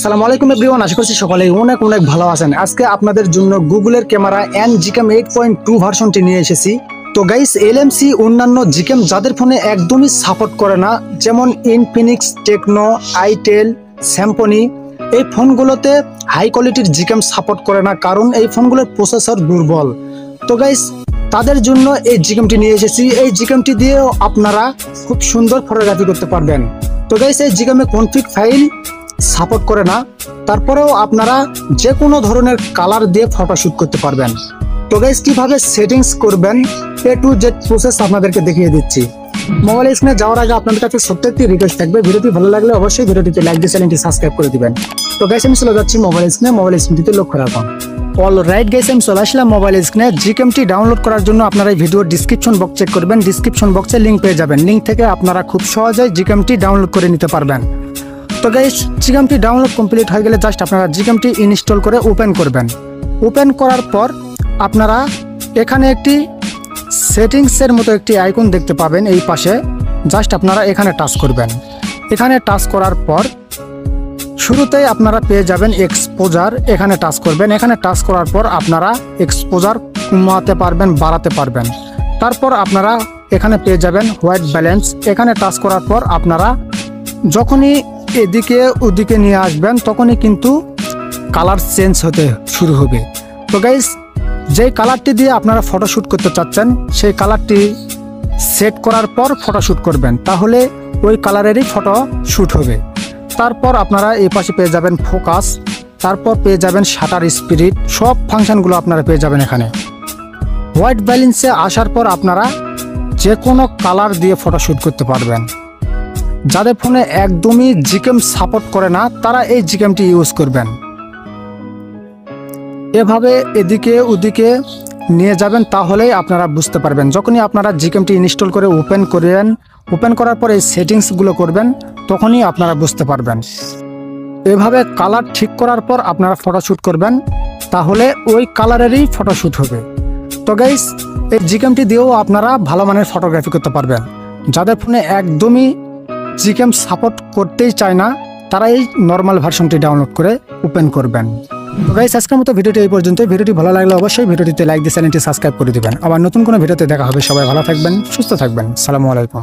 আসসালামু আলাইকুম এভরিওয়ান, আশা করছি সকলেই অনেক অনেক ভালো আছেন। আজকে আপনাদের জন্য গুগলের ক্যামেরা জিক্যাম 8.2 ভার্সনটি নিয়ে এসেছি। তো গাইস, এলএমসি অন্যান্য জিক্যাম যাদের ফোনে একদমই সাপোর্ট করে না, যেমন ইনফিনিক্স, টেকনো, আইটেল, স্যামসং, এই ফোনগুলোতে হাই কোয়ালিটির জিক্যাম সাপোর্ট করে না, কারণ এই ফোনগুলোর প্রসেসর দুর্বল। তো গাইস, তাদের জন্য এই জিক্যামটি নিয়ে এসেছি। এই জিক্যামটি দিয়েও আপনারা খুব সুন্দর ফটোগ্রাফি করতে পারবেন। তো গাইস, এই জিক্যামে কনফিগ ফাইল সাপোর্ট করে না, তারপরেও আপনারা যে কোনো ধরনের কালার দিয়ে ফটোশুট করতে পারবেন। তো গাইস, কিভাবে সেটিংস করবেন এ টু জেড প্রসেস আপনাদেরকে দেখিয়ে দিচ্ছি। মোবাইল স্ক্রিনে যাওয়ার আগে আপনাদের কাছে ছোট্ট একটি রিকোয়েস্ট থাকবে, ভিডিওটি ভালো লাগলে অবশ্যই ভিডিওটিতে লাইক দিয়ে চ্যানেলটি সাবস্ক্রাইব করে দিবেন। তো গাইস, আমি চলে যাচ্ছি মোবাইল স্ক্রিনটিতে লক্ষ্য রাখুন। অলরাইট গাইস, আমি চলে আসলাম মোবাইল স্ক্রিনে। জিক্যামটি ডাউনলোড করার জন্য আপনারা এই ভিডিওর ডিসক্রিপশন বক্স চেক করবেন। ডিসক্রিপশন বক্সে লিঙ্ক পেয়ে যাবেন, লিঙ্ক থেকে আপনারা খুব সহজেই জিক্যামটি ডাউনলোড করে নিতে পারবেন। তো গাইস, জিক্যামটি ডাউনলোড কমপ্লিট হয়ে গেলে জাস্ট আপনারা জিক্যামটি ইনস্টল করে ওপেন করবেন। ওপেন করার পর আপনারা এখানে একটি সেটিংসের মতো একটি আইকন দেখতে পাবেন এই পাশে, জাস্ট আপনারা এখানে টাচ করবেন। এখানে টাচ করার পর শুরুতেই আপনারা পেয়ে যাবেন এক্সপোজার, এখানে টাচ করবেন। এখানে টাচ করার পর আপনারা এক্সপোজার কমাতে পারবেন, বাড়াতে পারবেন। তারপর আপনারা এখানে পেয়ে যাবেন হোয়াইট ব্যালেন্স। এখানে টাচ করার পর আপনারা যখনই এদিকে ওদিকে নিয়ে আসবেন তখনই কিন্তু কালার চেঞ্জ হতে শুরু হবে। তো গাইস, যেই কালারটি দিয়ে আপনারা ফটোশ্যুট করতে চাচ্ছেন সেই কালারটি সেট করার পর ফটোশ্যুট করবেন, তাহলে ওই কালারেরই ফটো শ্যুট হবে। তারপর আপনারা এই পাশে পেয়ে যাবেন ফোকাস, তারপর পেয়ে যাবেন শাটার স্পিড, সব ফাংশনগুলো আপনারা পেয়ে যাবেন এখানে। হোয়াইট ব্যালেন্সে আসার পর আপনারা যে কোনো কালার দিয়ে ফটোশ্যুট করতে পারবেন। যাদের ফোনে একদমই জিক্যাম সাপোর্ট করে না তারা এই জিক্যামটি ইউজ করবেন। এভাবে এদিকে ওদিকে নিয়ে যাবেন, তাহলেই আপনারা বুঝতে পারবেন। যখনই আপনারা জিক্যামটি ইনস্টল করে ওপেন করবেন, ওপেন করার পর এই সেটিংসগুলো করবেন, তখনই আপনারা বুঝতে পারবেন। এভাবে কালার ঠিক করার পর আপনারা ফটোশ্যুট করবেন, তাহলে ওই কালারেরই ফটোশ্যুট হবে। তো গাইস, এই জিক্যামটি দিয়েও আপনারা ভালো মানের ফটোগ্রাফি করতে পারবেন। যাদের ফোনে একদমই জিক্যাম সাপোর্ট করতেই চায় না তারা এই নর্মাল ভার্সনটি ডাউনলোড করে ওপেন করবেন। তো গাইস, আজকের মতো ভিডিওটি এই পর্যন্ত। ভিডিওটি ভালো লাগলে অবশ্যই ভিডিওটিতে লাইক দিয়ে চ্যানেলটি সাবস্ক্রাইব করে দিবেন। আবার নতুন কোনো ভিডিওতে দেখা হবে। সবাই ভালো থাকবেন, সুস্থ থাকবেন। আসসালামু আলাইকুম।